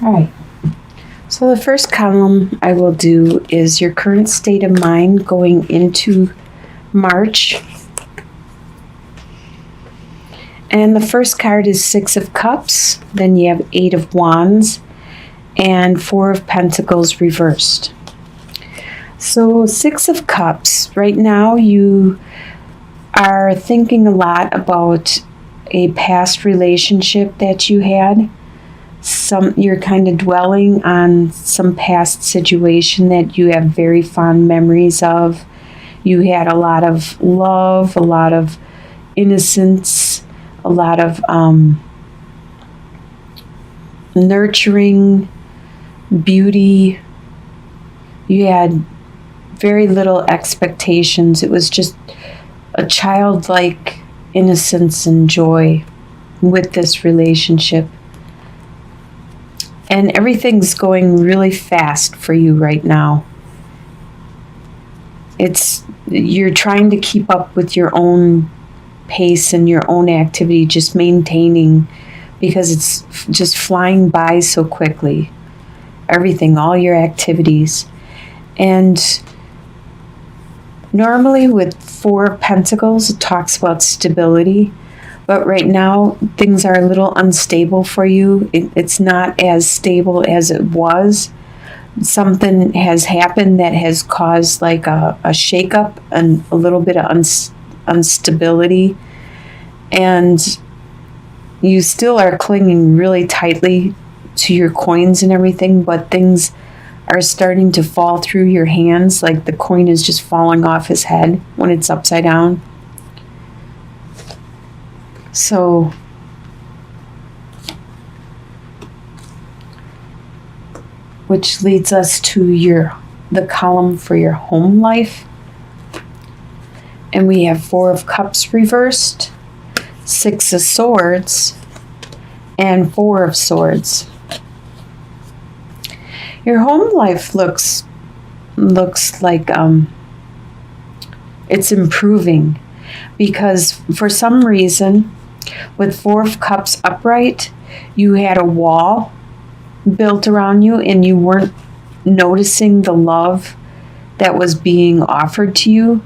All right. So the first column I will do is your current state of mind going into March. And the first card is Six of Cups. Then you have Eight of Wands and Four of Pentacles reversed. So Six of Cups, right now you are thinking a lot about a past relationship that you had. You're kind of dwelling on some past situation that you have very fond memories of. You had a lot of love, a lot of innocence, a lot of nurturing, beauty. You had very little expectations. It was just a childlike innocence and joy with this relationship. And everything's going really fast for you right now. You're trying to keep up with your own pace and your own activity, just maintaining, because it's just flying by so quickly. Everything, all your activities. And normally with Four of Pentacles, it talks about stability. But right now, things are a little unstable for you. It's not as stable as it was. Something has happened that has caused like a shakeup and a little bit of instability. And you still are clinging really tightly to your coins and everything, but things are starting to fall through your hands, like the coin is just falling off his head when it's upside down. So which leads us to the column for your home life. And we have Four of Cups reversed, Six of Swords, and Four of Swords. Your home life looks like it's improving, because for some reason, with Four of Cups upright, you had a wall built around you and you weren't noticing the love that was being offered to you.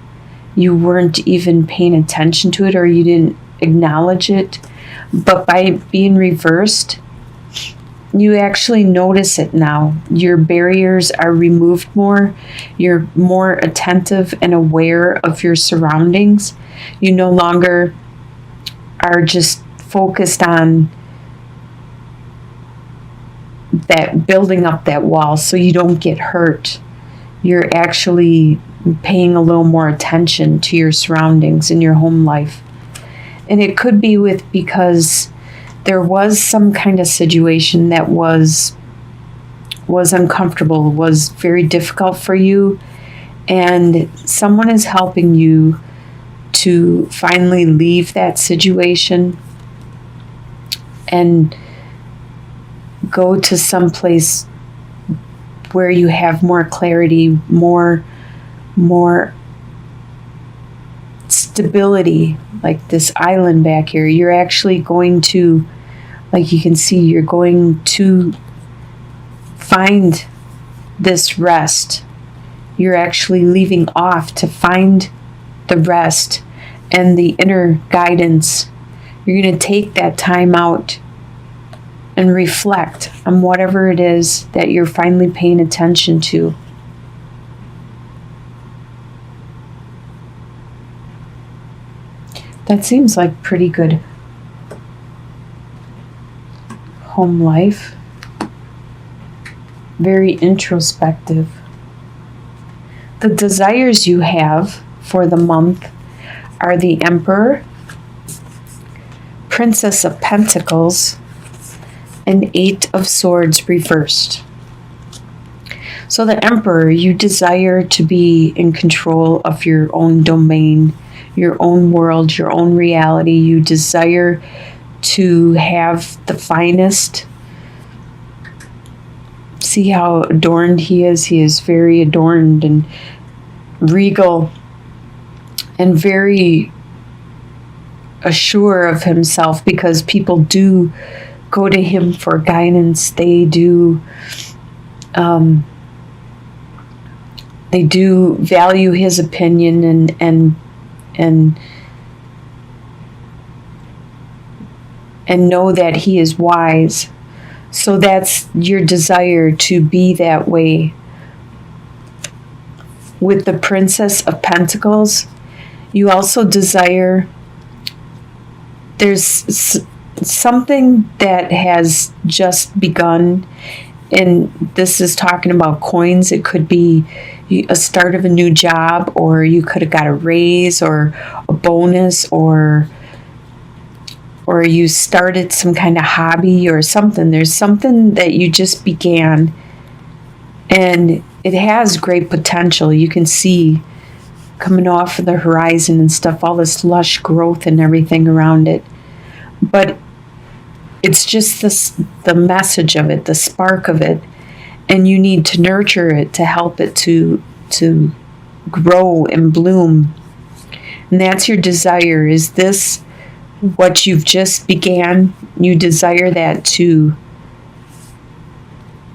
You weren't even paying attention to it, or you didn't acknowledge it. But by being reversed, you actually notice it now. Your barriers are removed more. You're more attentive and aware of your surroundings. You no longer are just focused on that, building up that wall so you don't get hurt. You're actually paying a little more attention to your surroundings in your home life. And it could be because there was some kind of situation that was uncomfortable, was very difficult for you, and someone is helping you to finally leave that situation and go to some place where you have more clarity, more stability, like this island back here. You're actually going to, like you can see, you're going to find this rest. You're actually leaving off to find the rest and the inner guidance. You're going to take that time out and reflect on whatever it is that you're finally paying attention to. That seems like pretty good home life. Very introspective. The desires you have for the month are the Emperor, Princess of Pentacles, and Eight of Swords reversed. So the Emperor, you desire to be in control of your own domain, your own world, your own reality. You desire to have the finest. See how adorned he is? He is very adorned and regal and very assured of himself, because people do go to him for guidance. They do value his opinion and know that he is wise. So that's your desire, to be that way. With the Princess of Pentacles, you also desire, there's something that has just begun, and this is talking about coins. It could be a start of a new job, or you could have got a raise or a bonus, or you started some kind of hobby or something. There's something that you just began, and it has great potential. You can see coming off of the horizon and stuff, all this lush growth and everything around it. But it's just the message of it, the spark of it, and you need to nurture it to help it to grow and bloom. And that's your desire. Is this what you've just began? You desire that to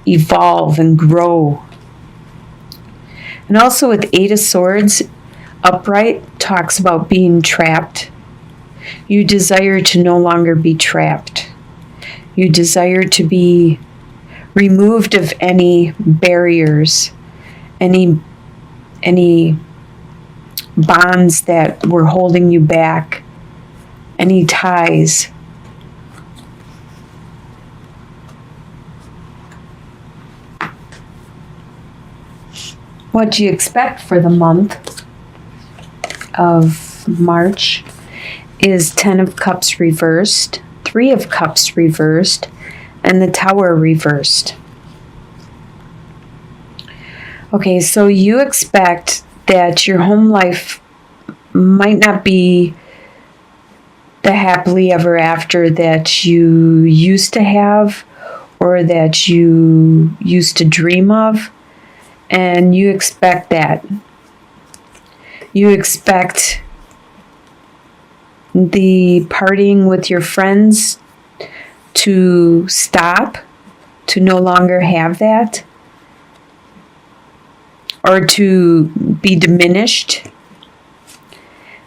evolve and grow. And also with Eight of Swords upright, talks about being trapped. You desire to no longer be trapped. You desire to be removed of any barriers, any bonds that were holding you back, any ties. What do you expect for the month of March is 10 of Cups reversed, 3 of Cups reversed, and the Tower reversed. Okay, so you expect that your home life might not be the happily ever after that you used to have, or that you used to dream of. And you expect that. You expect the partying with your friends to stop, to no longer have that, or to be diminished.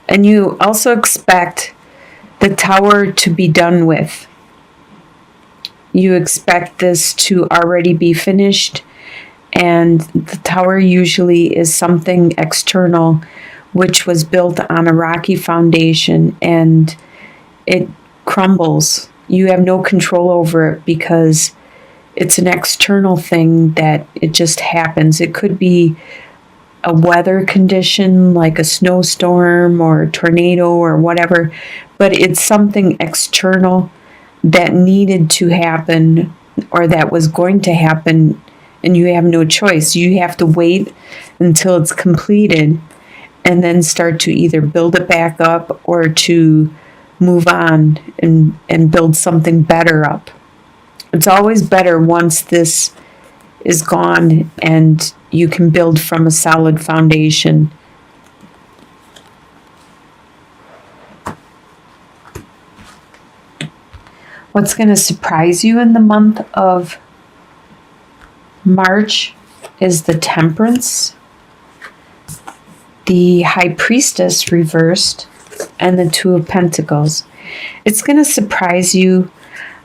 And you also expect the Tower to be done with. You expect this to already be finished. And the Tower usually is something external, which was built on a rocky foundation, and it crumbles. You have no control over it because it's an external thing that it just happens. It could be a weather condition like a snowstorm or a tornado or whatever, but it's something external that needed to happen, or that was going to happen. And you have no choice. You have to wait until it's completed and then start to either build it back up or to move on and build something better up. It's always better once this is gone and you can build from a solid foundation. What's going to surprise you in the month of March is the Temperance, the High Priestess reversed, and the Two of Pentacles. It's going to surprise you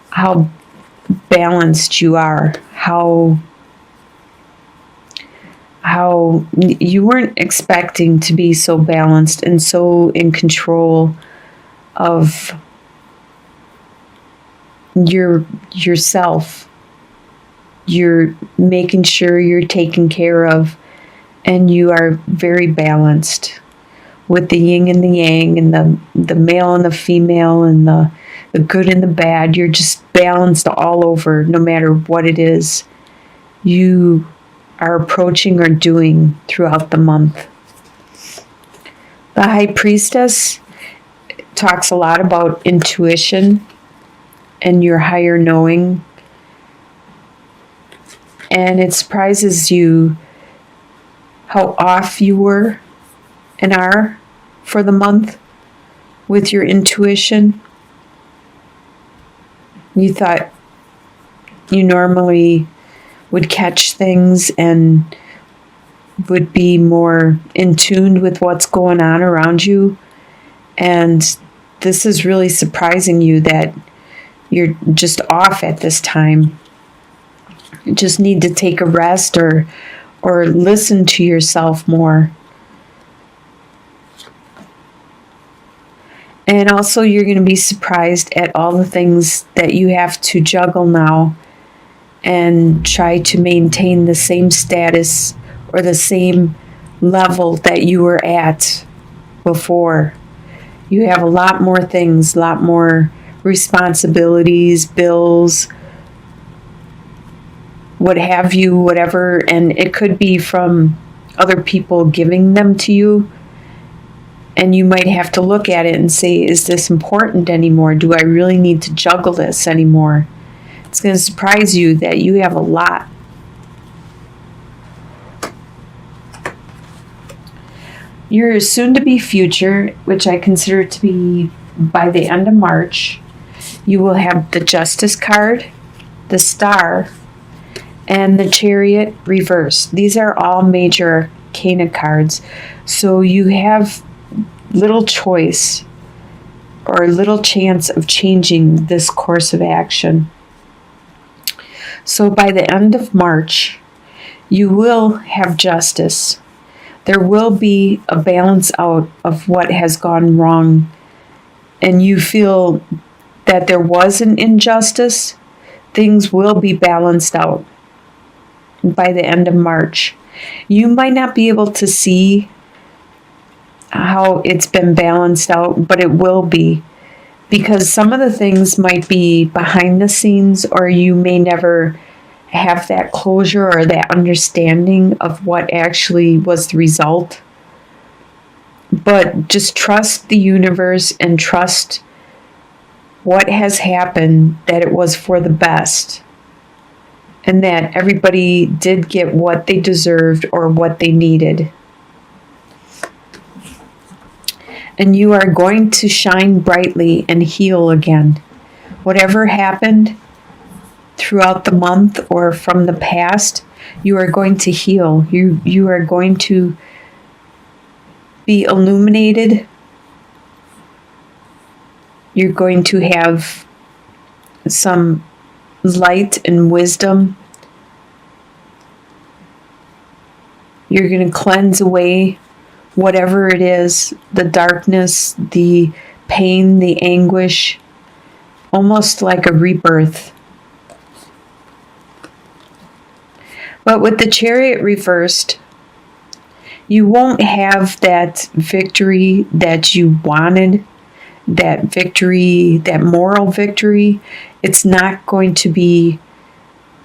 how balanced you are, how you weren't expecting to be so balanced and so in control of yourself. You're making sure you're taken care of, and you are very balanced with the yin and the yang, and the male and the female, and the good and the bad. You're just balanced all over, no matter what it is you are approaching or doing throughout the month. The High Priestess talks a lot about intuition and your higher knowing. And it surprises you how off you were and are for the month with your intuition. You thought you normally would catch things and would be more in tune with what's going on around you. And this is really surprising you that you're just off at this time. You just need to take a rest or listen to yourself more. And also, you're going to be surprised at all the things that you have to juggle now and try to maintain the same status or the same level that you were at before. You have a lot more things, a lot more responsibilities, bills, what have you, whatever. And it could be from other people giving them to you. And you might have to look at it and say, is this important anymore? Do I really need to juggle this anymore? It's going to surprise you that you have a lot. Your soon-to-be future, which I consider to be by the end of March, you will have the Justice card, the Star, and the Chariot reversed. These are all major arcana cards. So you have little choice or little chance of changing this course of action. So by the end of March, you will have justice. There will be a balance out of what has gone wrong, and you feel that there was an injustice. Things will be balanced out by the end of March. You might not be able to see how it's been balanced out, but it will be, because some of the things might be behind the scenes, or you may never have that closure or that understanding of what actually was the result. But just trust the universe and trust what has happened, that it was for the best, and that everybody did get what they deserved or what they needed. And you are going to shine brightly and heal again. Whatever happened throughout the month or from the past, you are going to heal. You are going to be illuminated. You're going to have some light and wisdom. You're going to cleanse away whatever it is, the darkness, the pain, the anguish, almost like a rebirth. But with the Chariot reversed, you won't have that victory that you wanted, that victory, that moral victory. It's not going to be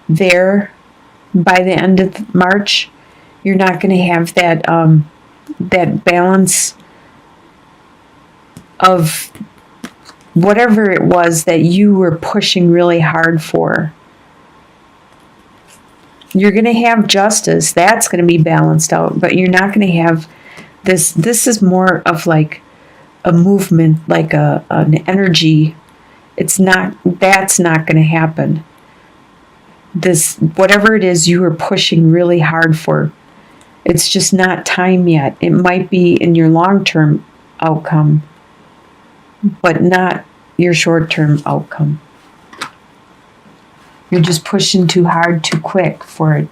there by the end of March. You're not going to have that that balance of whatever it was that you were pushing really hard for. You're going to have justice. That's going to be balanced out, but you're not going to have this. This is more of like a movement, like an energy. It's not, that's not going to happen. This, whatever it is you were pushing really hard for, it's just not time yet. It might be in your long-term outcome, but not your short-term outcome. You're just pushing too hard, too quick for it.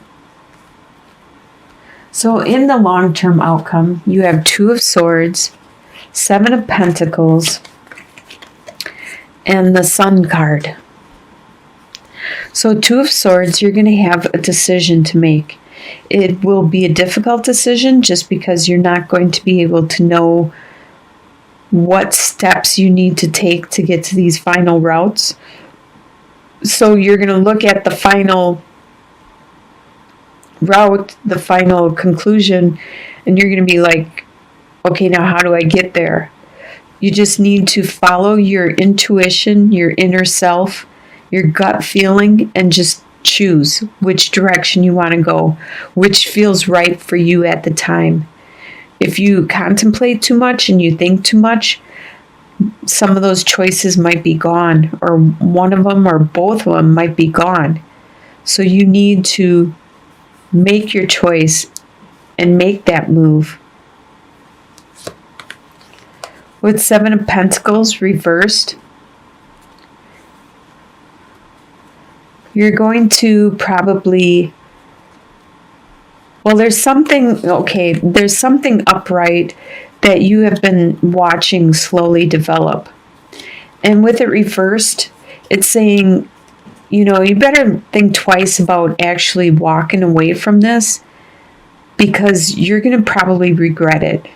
So in the long-term outcome, you have 2 of Swords, 7 of Pentacles, and the Sun card. So 2 of Swords, you're going to have a decision to make. It will be a difficult decision just because you're not going to be able to know what steps you need to take to get to these final routes. So you're going to look at the final route, the final conclusion, and you're going to be like, okay, now how do I get there? You just need to follow your intuition, your inner self, your gut feeling, and just choose which direction you want to go, which feels right for you at the time. If you contemplate too much and you think too much, some of those choices might be gone, or one of them or both of them might be gone. So you need to make your choice and make that move. With Seven of Pentacles reversed, you're going to probably, well, there's something upright that you have been watching slowly develop. And with it reversed, it's saying, you better think twice about actually walking away from this, because you're going to probably regret it.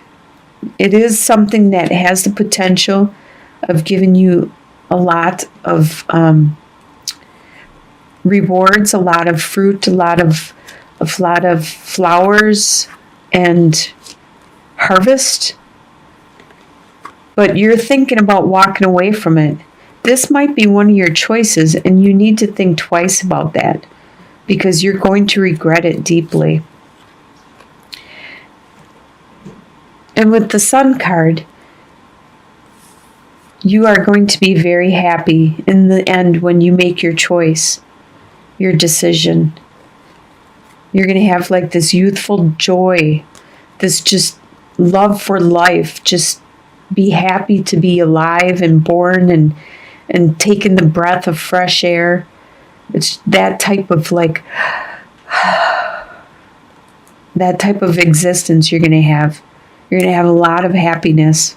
It is something that has the potential of giving you a lot of rewards, a lot of fruit, a lot of flowers and harvest. But you're thinking about walking away from it. This might be one of your choices, and you need to think twice about that, because you're going to regret it deeply. And with the Sun card, you are going to be very happy in the end when you make your choice, your decision. You're going to have like this youthful joy, this just love for life, just be happy to be alive and born and taking the breath of fresh air. It's that type of that type of existence you're going to have. You're going to have a lot of happiness.